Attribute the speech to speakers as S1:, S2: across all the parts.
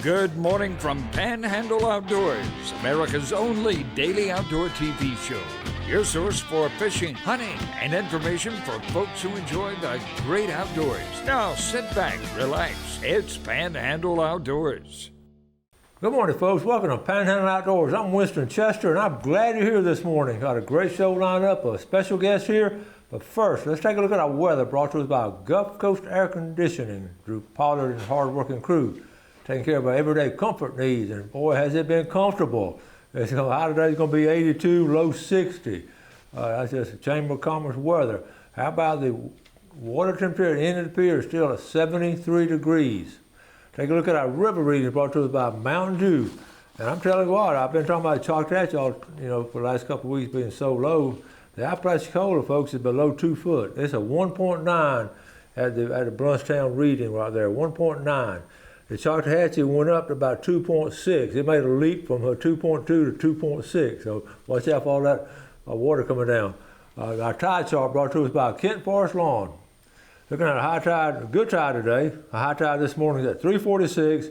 S1: Good morning from Panhandle Outdoors, America's only daily outdoor TV show. Your source for fishing, hunting, and information for folks who enjoy the great outdoors. Now sit back, relax. It's Panhandle Outdoors.
S2: Good morning, folks. Welcome to Panhandle Outdoors. I'm Winston Chester, and I'm glad you're here this morning. Got a great show lined up, a special guest here. But first, let's take a look at our weather brought to us by Gulf Coast Air Conditioning, Drew Pollard and his hard-working crew, taking care of our everyday comfort needs. And boy, has it been comfortable. It's high today. It's going to be 82, low 60. That's just a Chamber of Commerce weather. How about the water temperature at the end of the pier is still at 73 degrees. Take a look at our river readings brought to us by Mountain Dew. And I'm telling you what, I've been talking about Choctaw, y'all, for the last couple of weeks being so low. The Apalachicola, folks, is below 2 foot. It's a 1.9 at the Brunstown reading right there, 1.9. The Choctahatchee went up to about 2.6. It made a leap from 2.2 to 2.6. So watch out for all that water coming down. Our tide chart brought to us by Kent Forest Lawn. Looking at a high tide, a good tide today. A high tide this morning is at 3:46.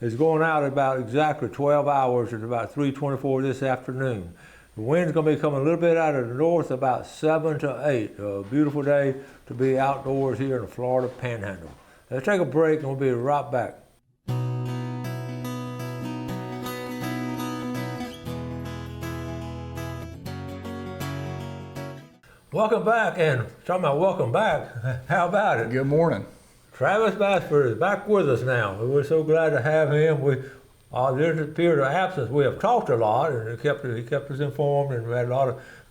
S2: It's going out about exactly 12 hours at about 3:24 this afternoon. The wind's going to be coming a little bit out of the north, about 7 to 8. A beautiful day to be outdoors here in the Florida Panhandle. Let's take a break and we'll be right back. Welcome back, and talking about welcome back, how about it?
S3: Good morning.
S2: Travis Basford is back with us now. We're so glad to have him. During the period of absence, we have talked a lot, and he kept us informed, and we had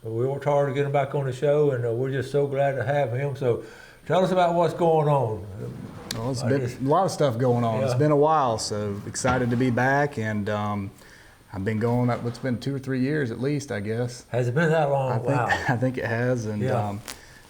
S2: we worked hard to get him back on the show, and we're just so glad to have him. So tell us about what's going on.
S3: Well, it's been a lot of stuff going on. Yeah. It's been a while, so excited to be back, and I've been going, it's been 2 or 3 years at least, I guess.
S2: Has it been that long? Wow.
S3: I think it has, and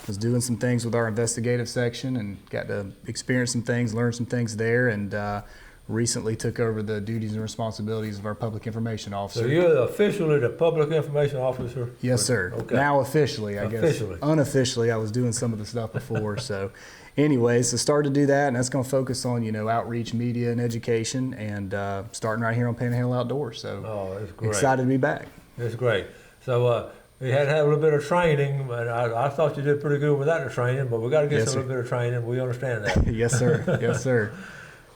S3: was doing some things with our investigative section and got to experience some things, learn some things there, and recently took over the duties and responsibilities of our public information officer.
S2: So you're officially the public information officer?
S3: Yes, sir. Okay. Now officially, I guess. Unofficially, I was doing some of the stuff before, so. Anyways, so started to do that, and that's going to focus on, outreach, media, and education, and starting right here on Panhandle Outdoors. So
S2: that's great.
S3: Excited to be back.
S2: That's great. So you had to have a little bit of training, and I thought you did pretty good without the training, but we got to get a little bit of training. We understand that.
S3: Yes, sir. Yes, sir.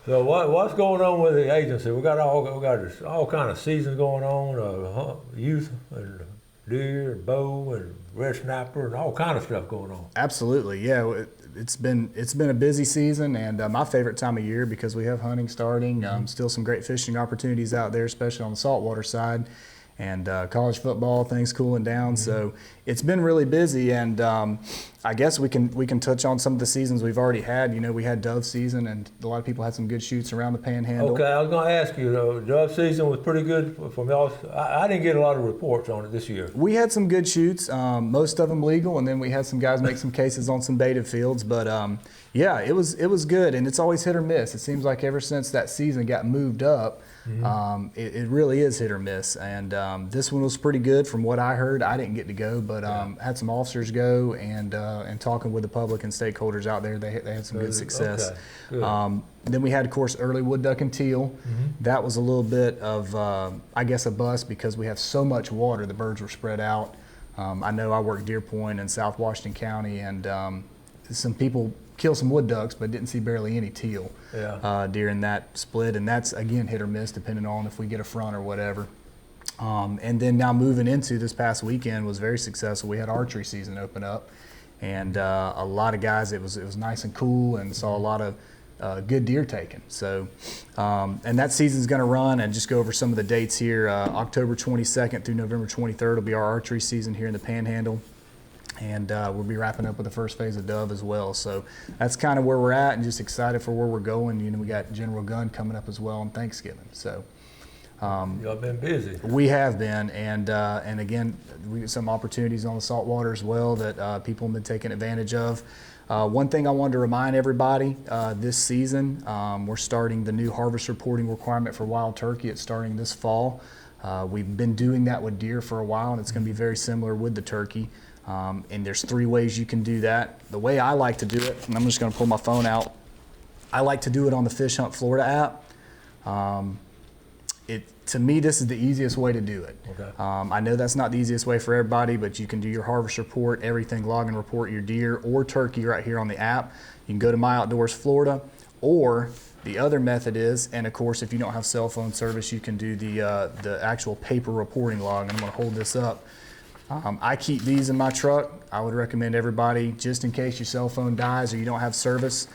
S2: So what's going on with the agency? We got all kind of seasons going on, youth and deer and bow and red snapper and all kind of stuff going on.
S3: Absolutely, yeah. It's been a busy season, and my favorite time of year because we have hunting starting. Still some great fishing opportunities out there, especially on the saltwater side, and college football, things cooling down. So it's been really busy, and I guess we can touch on some of the seasons we've already had. We had dove season, and a lot of people had some good shoots around the Panhandle.
S2: Okay, I was going to ask you, dove season was pretty good for y'all. I didn't get a lot of reports on it this year.
S3: We had some good shoots, most of them legal, and then we had some guys make some cases on some baited fields. But yeah, it was good, and it's always hit or miss. It seems like ever since that season got moved up, it really is hit or miss. And this one was pretty good from what I heard. I didn't get to go, but had some officers go, and talking with the public and stakeholders out there, they had some good success.
S2: Okay. Good.
S3: Then we had, of course, early wood duck and teal. That was a little bit of, I guess, a bust because we have so much water. The birds were spread out. I know I worked Deer Point in South Washington County, and some people killed some wood ducks, but didn't see barely any teal during that split. And that's, again, hit or miss depending on if we get a front or whatever. And then now moving into this past weekend was very successful. We had archery season open up, and a lot of guys, it was nice and cool, and saw a lot of good deer taken. So, and that season's going to run, and just go over some of the dates here. October 22nd through November 23rd will be our archery season here in the Panhandle. And we'll be wrapping up with the first phase of dove as well. So that's kind of where we're at, and just excited for where we're going. We got General Gun coming up as well on Thanksgiving. So
S2: y'all been busy.
S3: We have been, and again, we get some opportunities on the saltwater as well that people have been taking advantage of. One thing I wanted to remind everybody this season, we're starting the new harvest reporting requirement for wild turkey. It's starting this fall. We've been doing that with deer for a while, and it's going to be very similar with the turkey. And there's 3 ways you can do that. The way I like to do it, and I'm just going to pull my phone out, I like to do it on the Fish Hunt Florida app. To me, this is the easiest way to do it.
S2: Okay.
S3: I know that's not the easiest way for everybody, but you can do your harvest report, everything, log and report your deer or turkey right here on the app. You can go to My Outdoors Florida, or the other method is, and of course, if you don't have cell phone service, you can do the actual paper reporting log. And I'm going to hold this up. I keep these in my truck. I would recommend everybody, just in case your cell phone dies or you don't have service,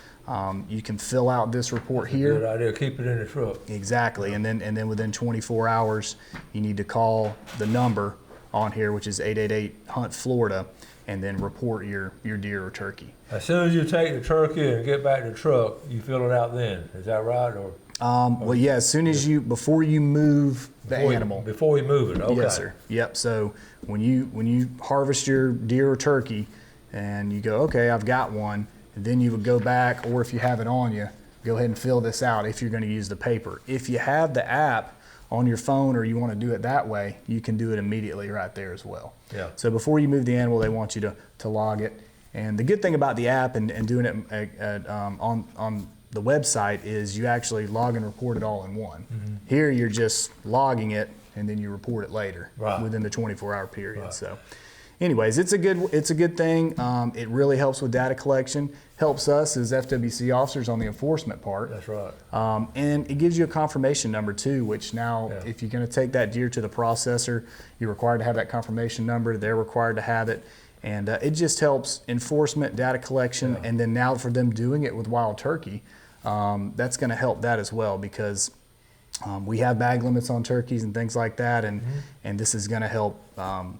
S3: you can fill out this report here.
S2: Good idea. Keep it in the truck.
S3: Exactly, and then within 24 hours, you need to call the number on here, which is 888-HUNT-FLORIDA, and then report your deer or turkey.
S2: As soon as you take the turkey and get back to the truck, you fill it out then. Is that right? Or
S3: well, yeah, as soon as before you move the animal.
S2: Before you move it, okay.
S3: Yes, sir. Yep. So when you harvest your deer or turkey, and you go, okay, I've got one. And then you would go back, or if you have it on you, go ahead and fill this out if you're going to use the paper. If you have the app on your phone or you want to do it that way, you can do it immediately right there as well.
S2: Yeah.
S3: So before you move the animal, they want you to log it. And the good thing about the app and doing it on the website is you actually log and report it all in one. Mm-hmm. Here you're just logging it and then you report it later within the 24-hour period.
S2: Right.
S3: So. Anyways, it's a good thing. It really helps with data collection, helps us as FWC officers on the enforcement part.
S2: That's right.
S3: And it gives you a confirmation number too, which now if you're going to take that deer to the processor, you're required to have that confirmation number. They're required to have it. And it just helps enforcement, data collection, and then now for them doing it with wild turkey, that's going to help that as well, because we have bag limits on turkeys and things like that, and this is going to help,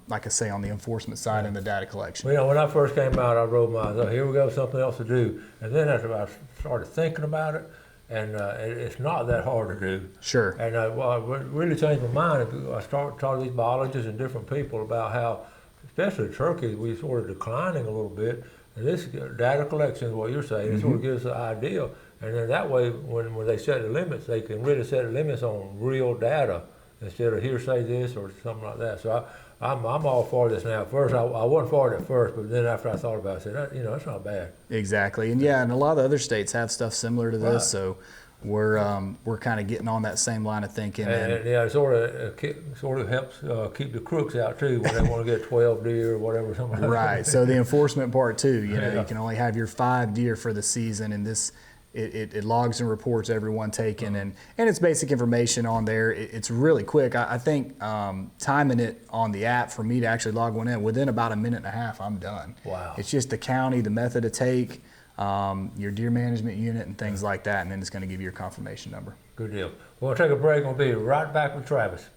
S3: like I say, on the enforcement side and the data collection.
S2: Well, when I first came out, I wrote my, oh, here we go, something else to do. And then after I started thinking about it, and it's not that hard to do.
S3: Sure.
S2: And what really changed my mind, I started talking to these biologists and different people about how, especially turkeys, we sort of declining a little bit. And this data collection is what you're saying. It sort of gives us an idea. And then that way, when they set the limits, they can really set the limits on real data instead of hearsay this or something like that. So I'm all for this now. At first, I wasn't for it at first, but then after I thought about it, I said, it's not bad.
S3: Exactly. And and a lot of the other states have stuff similar to this. Right. So we're kind of getting on that same line of thinking.
S2: And it sort of helps keep the crooks out too when they want to get 12 deer or whatever. Something
S3: right. So the enforcement part too. You can only have your 5 deer for the season, and this. It logs and reports everyone taken, and it's basic information on there. It's really quick. I think timing it on the app for me to actually log one in, within about a minute and a half, I'm done.
S2: Wow.
S3: It's just the county, the method to take, your deer management unit, and things like that, and then it's going to give you your confirmation number.
S2: Good deal. We'll take a break. We'll be right back with Travis.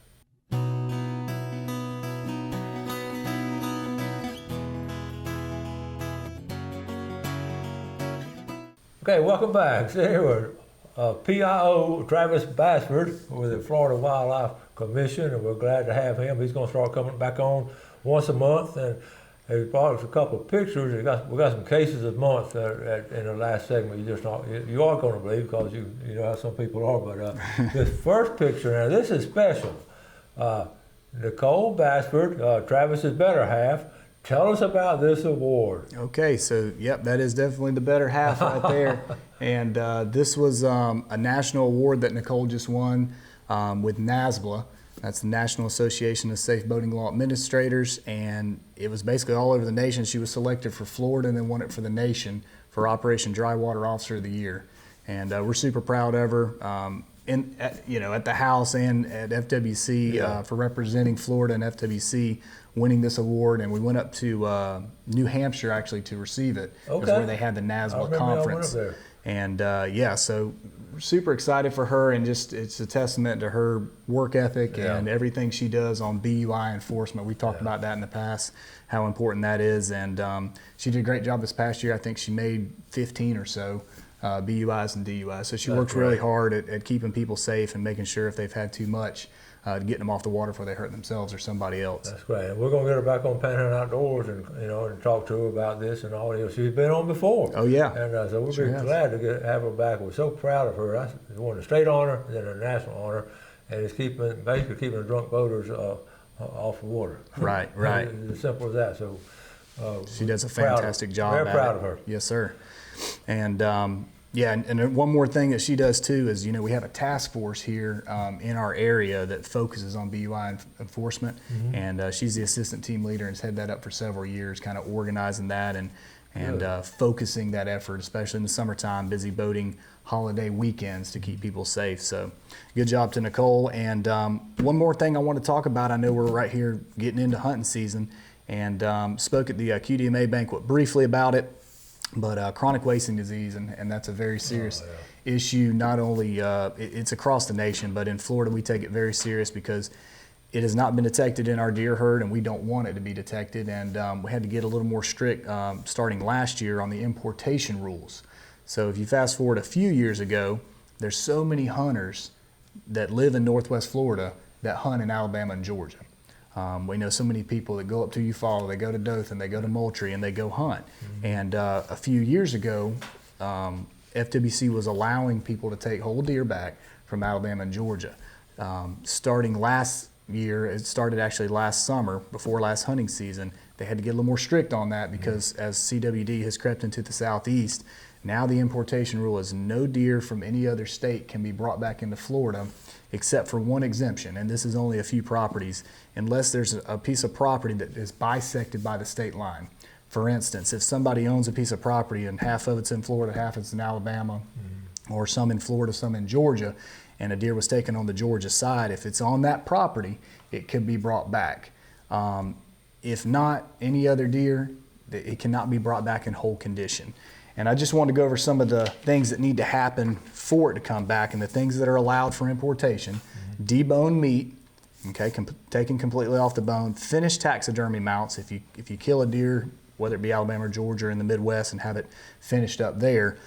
S2: Okay, welcome back. So here we're PIO Travis Bassford with the Florida Wildlife Commission, and we're glad to have him. He's going to start coming back on once a month, and he brought us a couple of pictures. We got some cases a month in the last segment. You are going to believe, because you know how some people are. But this first picture now, this is special. Nicole Bassford, Travis's better half. Tell us about this award.
S3: Okay, so that is definitely the better half right there. And this was a national award that Nicole just won with NASBLA. That's the National Association of Safe Boating Law Administrators, and it was basically all over the nation. She was selected for Florida and then won it for the nation for Operation Dry Water Officer of the Year. And we're super proud of her. At the House and at FWC for representing Florida and FWC, winning this award. And we went up to New Hampshire actually to receive it.
S2: Okay.
S3: It was where they had the NASBLA conference. And so we're super excited for her, and just it's a testament to her work ethic and everything she does on BUI enforcement. We talked about that in the past, how important that is. And she did a great job this past year. I think she made 15 or so BUIs and DUIs. So she works really hard at keeping people safe and making sure if they've had too much, getting them off the water before they hurt themselves or somebody else.
S2: That's great. And we're going to get her back on Panhandle Outdoors and talk to her about this and all. She's been on before.
S3: Oh yeah.
S2: And so we're glad to have her back. We're so proud of her. That's won a state honor, then a national honor, and it's basically keeping the drunk boaters off the water.
S3: Right.
S2: It's as simple as that. So
S3: she does a fantastic job.
S2: Very proud of her.
S3: Yes, sir. And Yeah, and one more thing that she does too is, we have a task force here in our area that focuses on BUI enforcement, and she's the assistant team leader and has had that up for several years, kind of organizing that and focusing that effort, especially in the summertime, busy boating holiday weekends to keep people safe. So good job to Nicole. And one more thing I want to talk about, I know we're right here getting into hunting season, and spoke at the QDMA banquet briefly about it. But chronic wasting disease, and that's a very serious issue. Not only it's across the nation, but in Florida we take it very serious because it has not been detected in our deer herd, and we don't want it to be detected. And we had to get a little more strict starting last year on the importation rules. So if you fast forward a few years ago, there's so many hunters that live in Northwest Florida that hunt in Alabama and Georgia. We know so many people that go up to Eufaula, they go to Dothan, they go to Moultrie, and they go hunt. And a few years ago, FWC was allowing people to take whole deer back from Alabama and Georgia. Starting last year, it started actually last summer, before last hunting season, they had to get a little more strict on that because as CWD has crept into the southeast, now the importation rule is no deer from any other state can be brought back into Florida except for one exemption, and this is only a few properties, unless there's a piece of property that is bisected by the state line. For instance, if somebody owns a piece of property and half of it's in Florida, half it's in Alabama, or some in Florida, some in Georgia, and a deer was taken on the Georgia side, if it's on that property, it can be brought back. If not, any other deer, it cannot be brought back in whole condition. And I just want to go over some of the things that need to happen for it to come back and the things that are allowed for importation. Deboned meat, okay, taken completely off the bone. Finished taxidermy mounts, if you kill a deer, whether it be Alabama or Georgia or in the Midwest, and have it finished up there.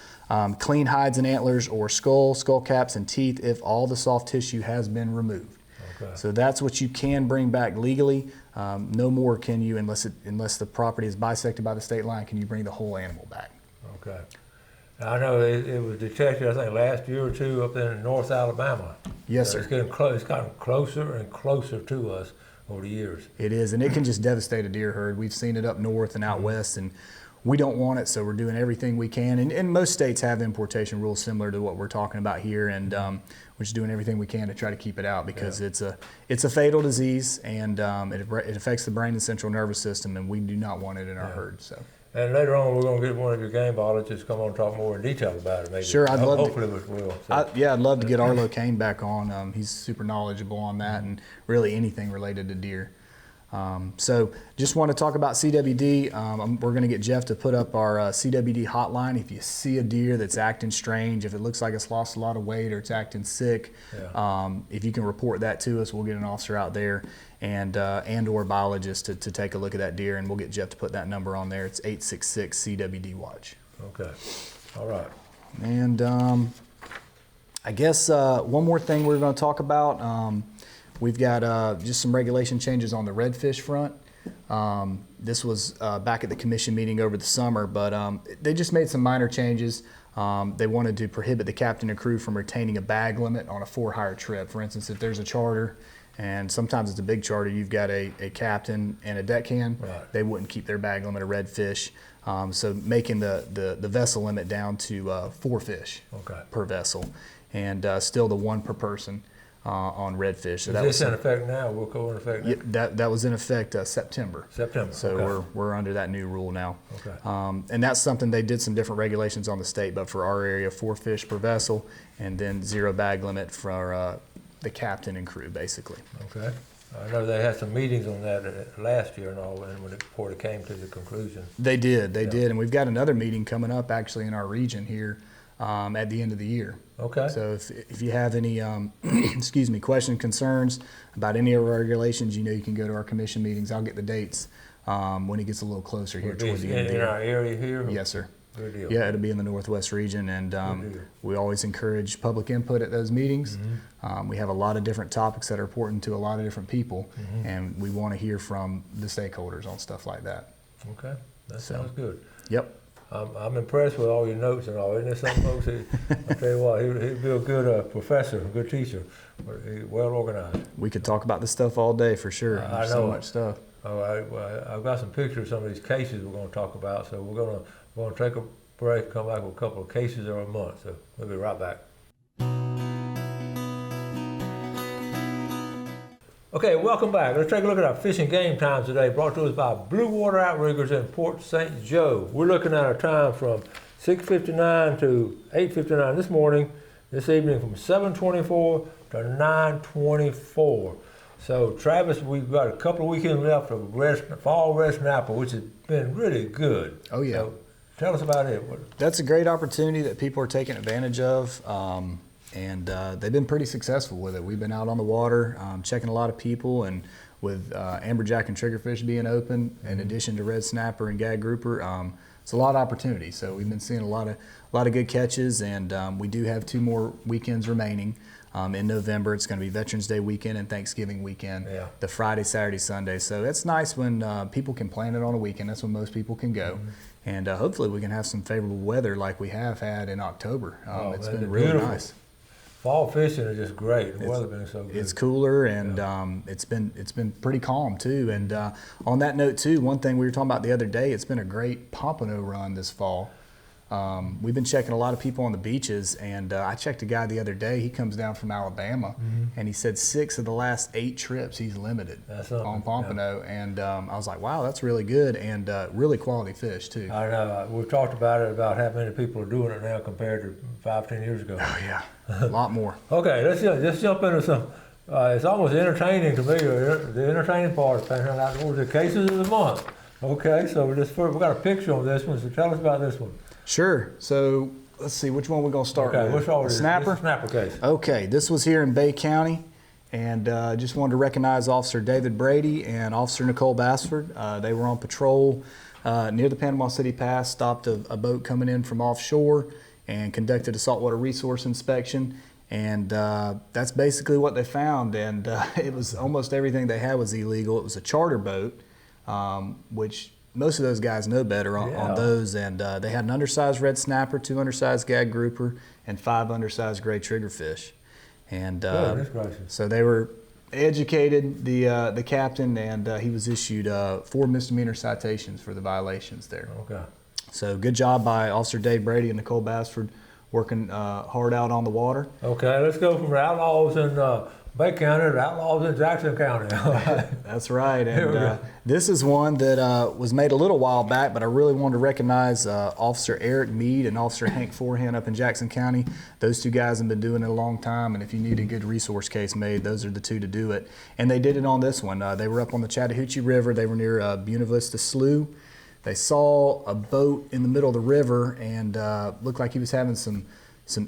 S3: Clean hides and antlers or skull caps and teeth if all the soft tissue has been removed. Okay. So that's what you can bring back legally. No more can you, unless the property is bisected by the state line, can you bring the whole animal back.
S2: Okay. I know it was detected, I think, last year or two up in North Alabama.
S3: Yes, sir.
S2: It's getting it's gotten closer and closer to us over the years.
S3: It is, and it can just devastate a deer herd. We've seen it up north and out west, and we don't want it, so we're doing everything we can. And most states have importation rules similar to what we're talking about here, and we're just doing everything we can to try to keep it out because it's a fatal disease, and it affects the brain and central nervous system, and we do not want it in our herd. So.
S2: And later on, we're going to get one of your game biologists to come on and talk more in detail about it. Maybe.
S3: Sure, I'd love
S2: hopefully we will. So.
S3: I'd love to get Arlo Kane back on. He's super knowledgeable on that and really anything related to deer. So just want to talk about CWD. We're going to get Jeff to put up our CWD hotline. If you see a deer that's acting strange, if it looks like it's lost a lot of weight or it's acting sick, if you can report that to us, we'll get an officer out there and or biologist to take a look at that deer, and we'll get Jeff to put that number on there. It's 866 CWD Watch.
S2: Okay. All right.
S3: And I guess one more thing we're going to talk about. We've got just some regulation changes on the redfish front. This was back at the commission meeting over the summer, but they just made some minor changes. They wanted to prohibit the captain and crew from retaining a bag limit on a for-hire trip. For instance, if there's a charter, and sometimes it's a big charter, you've got a captain and a deckhand, they wouldn't keep their bag limit of redfish. So making the vessel limit down to 4 fish per vessel, and still the 1 per person. On redfish. So
S2: is this in effect now? Will go in effect now?
S3: Yeah, that was in effect September.
S2: September.
S3: So we're under that new rule now.
S2: Okay.
S3: And that's something they did some different regulations on the state, but for our area, 4 fish per vessel, and then 0 bag limit for the captain and crew, basically.
S2: Okay. I know they had some meetings on that last year and all, and before it came to the conclusion.
S3: They did, and we've got another meeting coming up actually in our region here at the end of the year.
S2: Okay.
S3: So if you have any, questions, concerns about any of our regulations, you can go to our commission meetings. I'll get the dates when it gets a little closer here toward the end of the year.
S2: In our area here?
S3: Yes, sir.
S2: Good deal.
S3: Yeah, it'll be in the Northwest region, and we always encourage public input at those meetings. We have a lot of different topics that are important to a lot of different people, and we want to hear from the stakeholders on stuff like that.
S2: Okay, that sounds good.
S3: Yep.
S2: I'm impressed with all your notes and all. Isn't there some folks I'll tell you what, he'd be a good professor, a good teacher, well organized.
S3: We could talk about this stuff all day for sure.
S2: I know.
S3: So much stuff.
S2: Oh, I've got some pictures of some of these cases we're going to talk about, so we're going to take a break, come back with a couple of cases every month. So we'll be right back. Okay, welcome back. Let's take a look at our fishing game times today, brought to us by Blue Water Outriggers in Port St. Joe. We're looking at our time from 6:59 to 8:59 this morning, this evening from 7:24 to 9:24. So Travis, we've got a couple of weekends left of fall red snapper, which has been really good.
S3: Oh yeah.
S2: So tell us about it.
S3: That's a great opportunity that people are taking advantage of. And they've been pretty successful with it. We've been out on the water, checking a lot of people, and with amberjack and triggerfish being open, in addition to red snapper and gag grouper, it's a lot of opportunity. So we've been seeing a lot of good catches, and we do have 2 more weekends remaining. In November, it's going to be Veterans Day weekend and Thanksgiving weekend, the Friday, Saturday, Sunday. So it's nice when people can plan it on a weekend. That's when most people can go. And hopefully we can have some favorable weather like we have had in October. It's been really nice.
S2: Fall fishing is just great. The weather's been so good.
S3: It's cooler, and it's been pretty calm too. And on that note too, one thing we were talking about the other day, it's been a great pompano run this fall. We've been checking a lot of people on the beaches, and I checked a guy the other day. He comes down from Alabama, and he said 6 of the last 8 trips he's limited on pompano. And I was like, wow, that's really good, and really quality fish too.
S2: I know. We've talked about it, about how many people are doing it now compared to 5-10 years ago.
S3: Oh yeah, a lot more.
S2: Okay, let's jump into some. It's almost entertaining to me. The entertaining part of Panhandle Outdoors, the cases of the month. Okay, so we've got a picture on this one. So tell us about this one.
S3: Sure. So let's see, which one we're going to start with?
S2: Which one?
S3: Snapper?
S2: Snapper case.
S3: Okay, this was here in Bay County, and just wanted to recognize Officer David Brady and Officer Nicole Bassford. They were on patrol near the Panama City Pass, stopped a boat coming in from offshore, and conducted a saltwater resource inspection. And that's basically what they found, and it was almost everything they had was illegal. It was a charter boat, which most of those guys know better on those, and they had an undersized red snapper, 2 undersized gag grouper, and 5 undersized gray triggerfish. And so they were educated, the captain, and he was issued 4 misdemeanor citations for the violations there.
S2: Okay.
S3: So good job by Officer Dave Brady and Nicole Bassford, working hard out on the water.
S2: Okay, let's go from outlaws in Bay County to outlaws in Jackson County.
S3: That's right. And this is one that was made a little while back, but I really wanted to recognize Officer Eric Mead and Officer Hank Forehand up in Jackson County. Those 2 guys have been doing it a long time, and if you need a good resource case made, those are the 2 to do it. And they did it on this one. They were up on the Chattahoochee River. They were near Buena Vista Slough. They saw a boat in the middle of the river, and looked like he was having some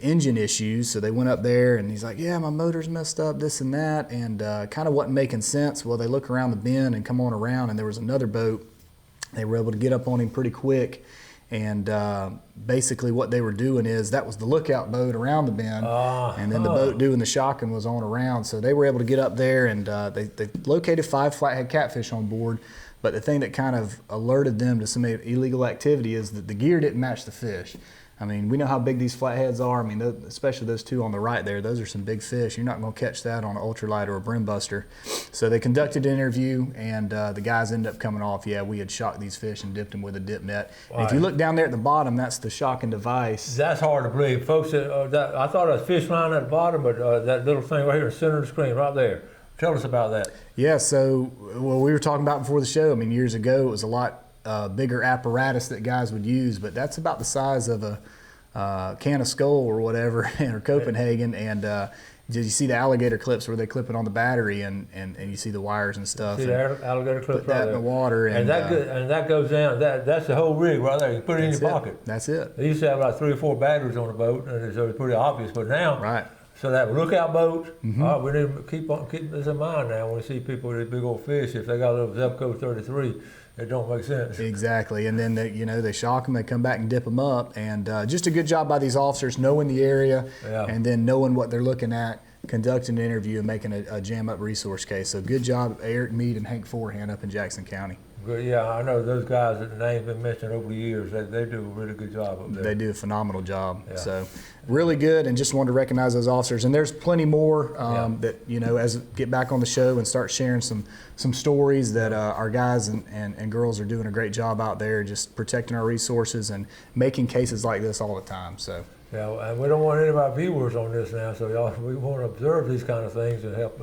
S3: engine issues, so they went up there, and he's like, yeah, my motor's messed up, this and that, and kind of wasn't making sense. Well, they look around the bend and come on around, and there was another boat. They were able to get up on him pretty quick, and basically what they were doing is, that was the lookout boat around the bend, and then the boat doing the shocking was on around, so they were able to get up there, and they located 5 flathead catfish on board. But the thing that kind of alerted them to some illegal activity is that the gear didn't match the fish. I mean, we know how big these flatheads are. I mean, especially those 2 on the right there, those are some big fish. You're not going to catch that on an ultralight or a brim buster. So they conducted an interview, and the guys ended up coming off, yeah, we had shocked these fish and dipped them with a dip net. And if you look down there at the bottom, that's the shocking device.
S2: That's hard to believe. Folks, I thought it was fish line at the bottom, but that little thing right here in the center of the screen, right there. Tell us about that.
S3: Yeah, so, well, we were talking about before the show, I mean, years ago, it was a lot bigger apparatus that guys would use, but that's about the size of a can of Skull or whatever, or Copenhagen, and you see the alligator clips where they clip it on the battery, and you see the wires and stuff.
S2: See the alligator clips
S3: put that in the water,
S2: and that goes down. That's the whole rig right there. You put it in your pocket.
S3: That's it.
S2: They used to have like 3 or 4 batteries on the boat, and so it's pretty obvious. But now,
S3: right.
S2: So that lookout boat, we need to keep this in mind now when we see people with these big old fish. If they got a little Zebco 33, it don't make sense.
S3: Exactly, and then they shock them, they come back and dip them up, and just a good job by these officers knowing the area, and then knowing what they're looking at, conducting an interview and making a jam up resource case. So good job, Eric Mead and Hank Forehand up in Jackson County.
S2: Good. Yeah, I know those guys that the name's been mentioned over the years. They do a really good job up there.
S3: They do a phenomenal job.
S2: Yeah.
S3: So really good, and just wanted to recognize those officers. And there's plenty more that, you know, as get back on the show and start sharing some stories that our guys and girls are doing a great job out there, just protecting our resources and making cases like this all the time. So.
S2: Yeah, and we don't want any of our viewers on this now, so y'all, we want to observe these kind of things and help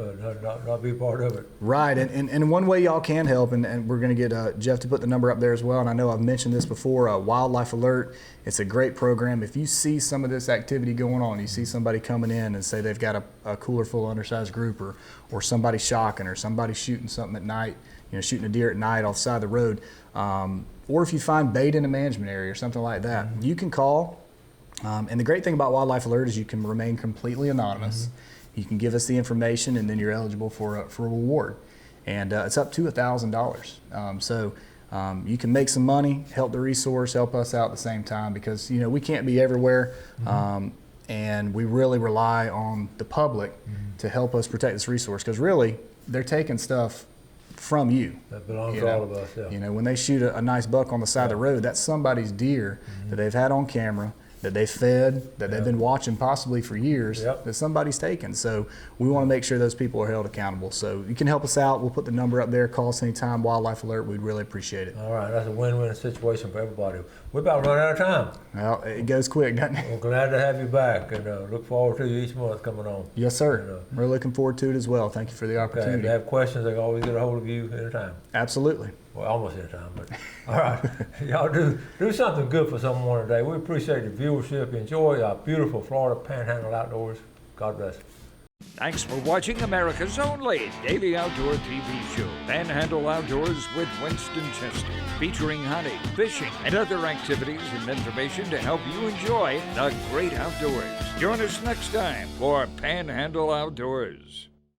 S2: not be part of it.
S3: Right, and one way y'all can help, and we're going to get Jeff to put the number up there as well, and I know I've mentioned this before, Wildlife Alert. It's a great program. If you see some of this activity going on, you see somebody coming in and say they've got a cooler full of undersized grouper, or somebody shocking, or somebody shooting something at night, you know, shooting a deer at night off the side of the road, or if you find bait in a management area or something like that, you can call. And the great thing about Wildlife Alert is you can remain completely anonymous. You can give us the information, and then you're eligible for a reward. And it's up to $1,000. So you can make some money, help the resource, help us out at the same time, because, you know, we can't be everywhere. And we really rely on the public to help us protect this resource, because really they're taking stuff from you.
S2: That belongs to all of us, yeah.
S3: You know, when they shoot a nice buck on the side of the road, that's somebody's deer that they've had on camera, that they fed, that they've been watching possibly for years, that somebody's taken. So we want to make sure those people are held accountable. So you can help us out. We'll put the number up there. Call us anytime, Wildlife Alert. We'd really appreciate it.
S2: All right, that's a win-win situation for everybody. We're about to run out of time.
S3: Well, it goes quick, doesn't it?
S2: We're glad to have you back, and look forward to you each month coming on.
S3: Yes, sir.
S2: And,
S3: we're looking forward to it as well. Thank you for the opportunity.
S2: If they have questions, they can always get a hold of you anytime.
S3: Absolutely.
S2: Well, almost anytime, but all right. Y'all do something good for someone today. We appreciate the viewership. Enjoy our beautiful Florida Panhandle outdoors. God bless.
S1: Thanks for watching America's only daily outdoor TV show, Panhandle Outdoors with Winston Chester, featuring hunting, fishing, and other activities and information to help you enjoy the great outdoors. Join us next time for Panhandle Outdoors.